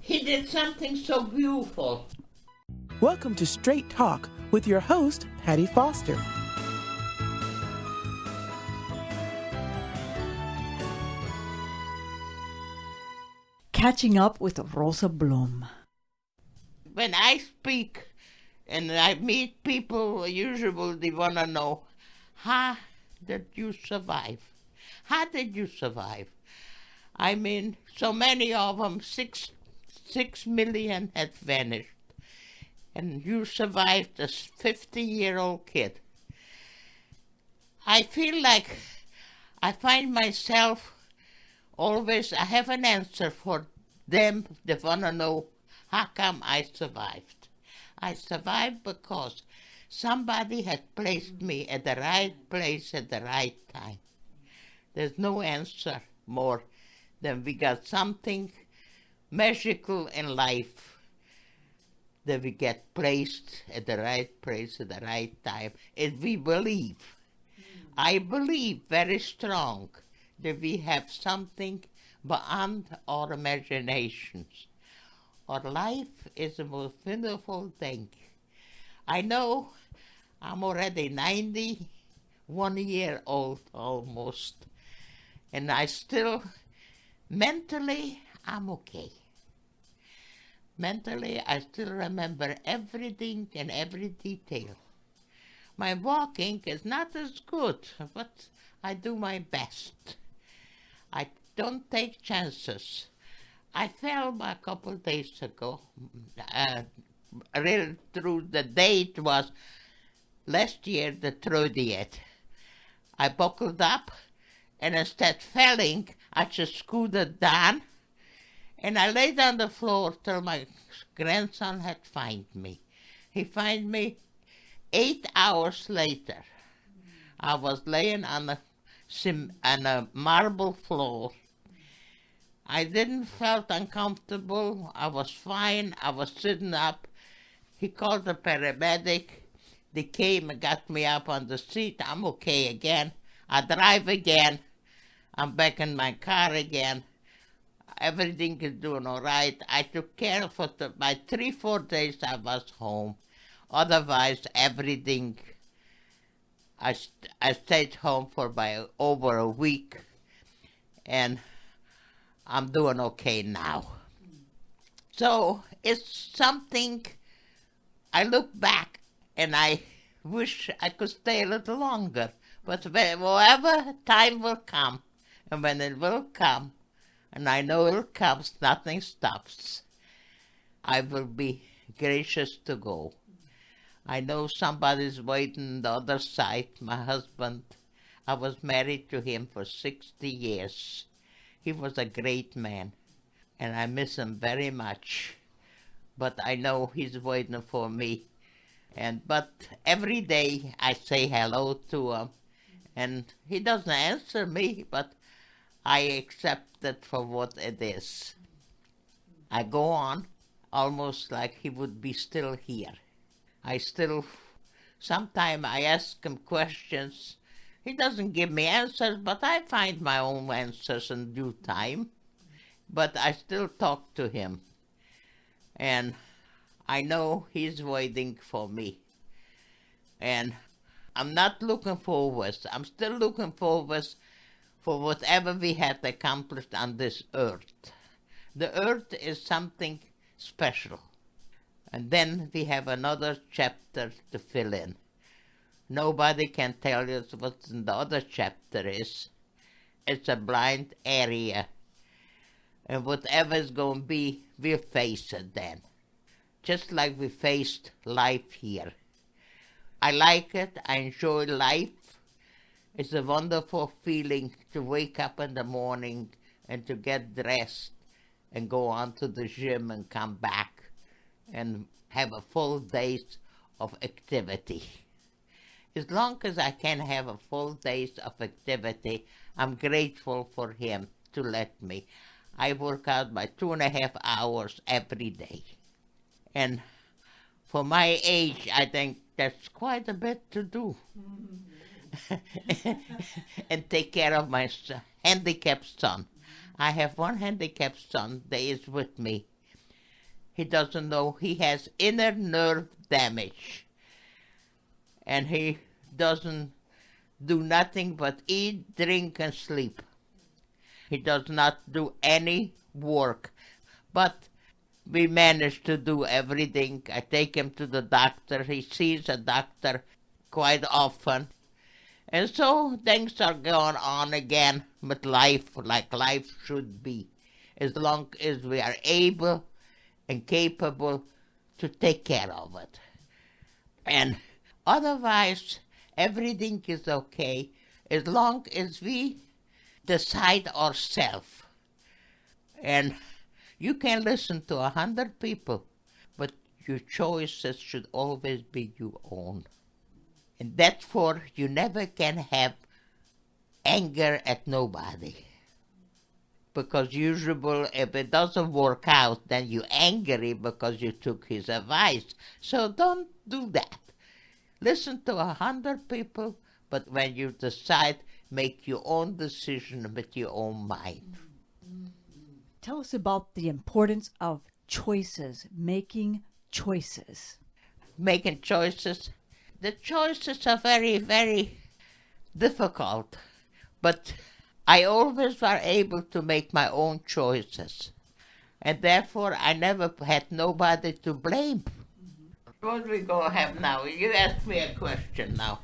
He did something so beautiful. Welcome to Straight Talk with your host, Patti Foster. Catching up with Rosa Blum. When I speak and I meet people, usually they want to know, how did you survive? How did you survive? I mean, so many of them, 6 million had vanished. And you survived as 50-year-old kid. I feel like I find myself always, I have an answer for them that want to know how come I survived. I survived because somebody had placed me at the right place at the right time. There's no answer more than we got something magical in life that we get placed at the right place at the right time. If we believe, I believe very strong that we have something beyond our imaginations. Our life is the most wonderful thing. I know I'm already 91 year old almost, and I still, mentally, I'm okay. Mentally, I still remember everything and every detail. My walking is not as good, but I do my best. I don't take chances. I fell a couple of days ago. Real true, the date was last year, the 30th. I buckled up, and instead of falling, I just scooted down, and I laid on the floor till my grandson had found me. He found me 8 hours later. I was laying on a marble floor. I didn't felt uncomfortable. I was fine. I was sitting up. He called the paramedic. They came and got me up on the seat. I'm okay again. I drive again. I'm back in my car again. Everything is doing all right. I took care of it. By 3-4 days I was home. Otherwise, everything, I stayed home for over a week, and I'm doing okay now. So it's something, I look back and I wish I could stay a little longer. But whenever time will come, and when it will come, and I know it will come, nothing stops, I will be gracious to go. I know somebody's waiting on the other side. My husband, I was married to him for 60 years. He was a great man, and I miss him very much. But I know he's waiting for me. But every day I say hello to him, and he doesn't answer me, but I accept it for what it is. I go on almost like he would be still here. Sometimes I ask him questions. He doesn't give me answers, but I find my own answers in due time. But I still talk to him. And I know he's waiting for me. And I'm not looking forward. I'm still looking forward for whatever we had accomplished on this earth. The earth is something special. And then we have another chapter to fill in. Nobody can tell us what the other chapter is. It's a blind area. And whatever is going to be, we'll face it then. Just like we faced life here. I like it. I enjoy life. It's a wonderful feeling to wake up in the morning and to get dressed and go on to the gym and come back and have a full day of activity. As long as I can have a full day of activity, I'm grateful for him to let me. I work out by 2.5 hours every day. And for my age, I think that's quite a bit to do. And take care of my handicapped son. I have one handicapped son that is with me. he doesn't know he has inner nerve damage. And he doesn't do nothing but eat, drink, and sleep. He does not do any work. But we manage to do everything. I take him to the doctor. He sees a doctor quite often. And so things are going on again with life like life should be, as long as we are able and capable to take care of it. And otherwise, everything is okay as long as we decide ourselves. And you can listen to 100 people, but your choices should always be your own. And therefore, you never can have anger at nobody. Because usually, if it doesn't work out, then you're angry because you took his advice. So don't do that. Listen to 100 people, but when you decide, make your own decision with your own mind. Tell us about the importance of choices, making choices. Making choices. The choices are very, very difficult, but I always was able to make my own choices, and therefore I never had nobody to blame. What we go have now? You ask me a question now.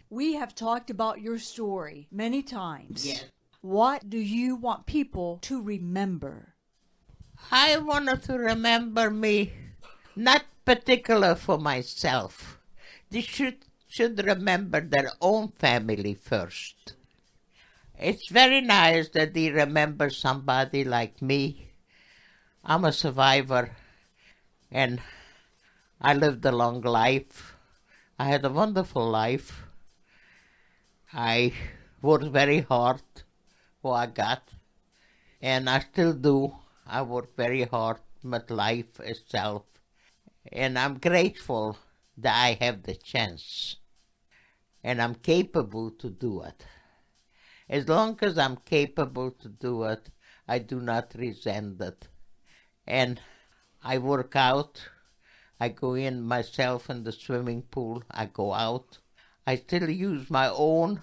We have talked about your story many times. Yes. What do you want people to remember? I wanted to remember me, not particular for myself. They should remember their own family first. It's very nice that they remember somebody like me. I'm a survivor, and I lived a long life. I had a wonderful life. I worked very hard for what I got, and I still do. I work very hard with life itself, and I'm grateful that I have the chance, and I'm capable to do it. As long as I'm capable to do it, I do not resent it. And I work out. I go in myself in the swimming pool. I go out. I still use my own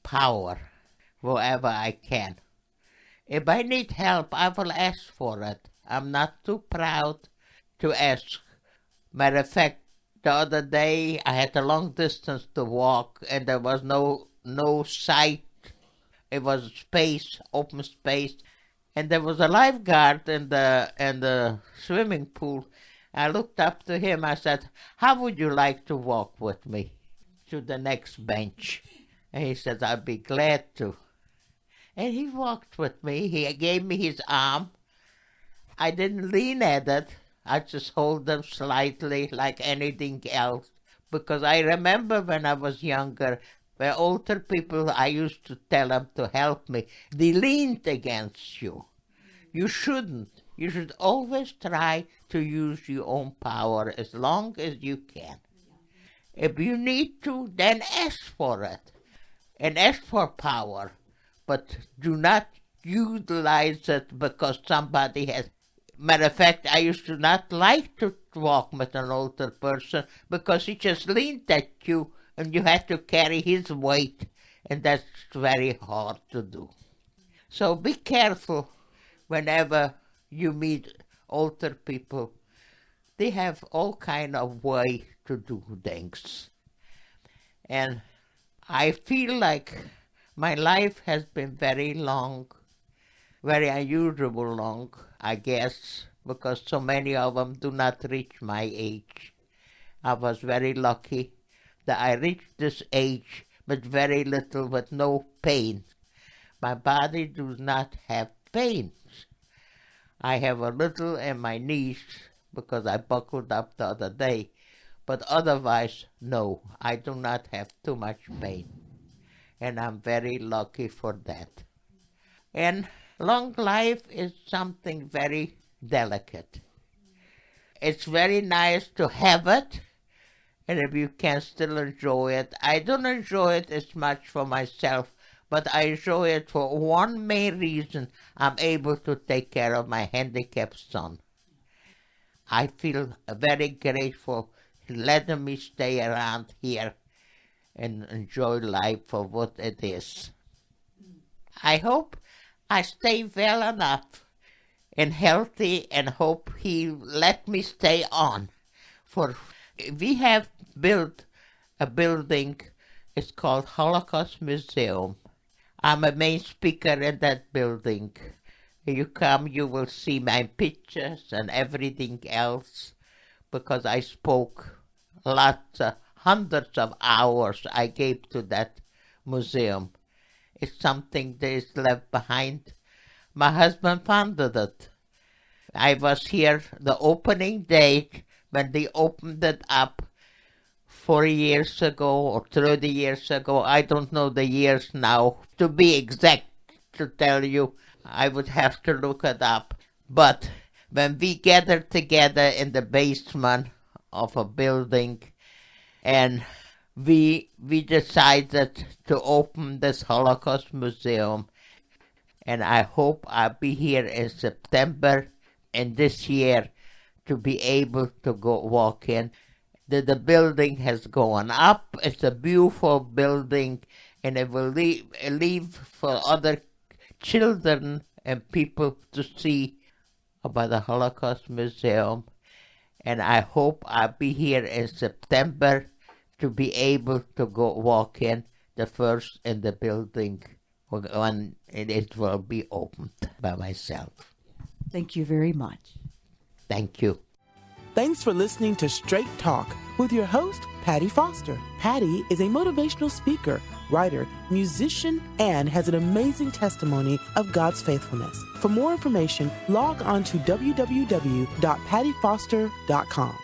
power wherever I can. If I need help, I will ask for it. I'm not too proud to ask. Matter of fact, the other day I had a long distance to walk, and there was no sight. It was space, open space, and there was a lifeguard in the swimming pool. I looked up to him. I said, "How would you like to walk with me to the next bench?" And he said, "I'd be glad to." And he walked with me. He gave me his arm. I didn't lean at it. I just hold them slightly like anything else. Because I remember when I was younger, where older people, I used to tell them to help me. They leaned against you. You shouldn't. You should always try to use your own power as long as you can. If you need to, then ask for it. And ask for power. But do not utilize it because somebody has... Matter of fact, I used to not like to walk with an older person because he just leaned at you and you had to carry his weight, and that's very hard to do. So be careful whenever you meet older people. They have all kind of way to do things. And I feel like my life has been very long, very unusual long, I guess, because so many of them do not reach my age. I was very lucky that I reached this age with very little, with no pain. My body does not have pains. I have a little in my knees because I buckled up the other day, but otherwise, no, I do not have too much pain. And I'm very lucky for that. And long life is something very delicate. It's very nice to have it, and if you can still enjoy it. I don't enjoy it as much for myself, but I enjoy it for one main reason. I'm able to take care of my handicapped son. I feel very grateful he letting me stay around here and enjoy life for what it is. I hope I stay well enough and healthy, and hope he let me stay on. For we have built a building, it's called Holocaust Museum. I'm a main speaker in that building. You come, you will see my pictures and everything else, because I spoke hundreds of hours I gave to that museum. It's something that is left behind. My husband founded it. I was here the opening day when they opened it up 40 years ago or 30 years ago. I don't know the years now. To be exact, to tell you, I would have to look it up. But when we gathered together in the basement of a building, and we decided to open this Holocaust Museum, and I hope I'll be here in September in this year to be able to go walk in. The building has gone up. It's a beautiful building, and it will leave for other children and people to see about the Holocaust Museum. And I hope I'll be here in September to be able to go walk in the first in the building when it will be opened by myself. Thank you very much. Thank you. Thanks for listening to Straight Talk with your host, Patti Foster. Patti is a motivational speaker, writer, musician, and has an amazing testimony of God's faithfulness. For more information, log on to www.pattifoster.com.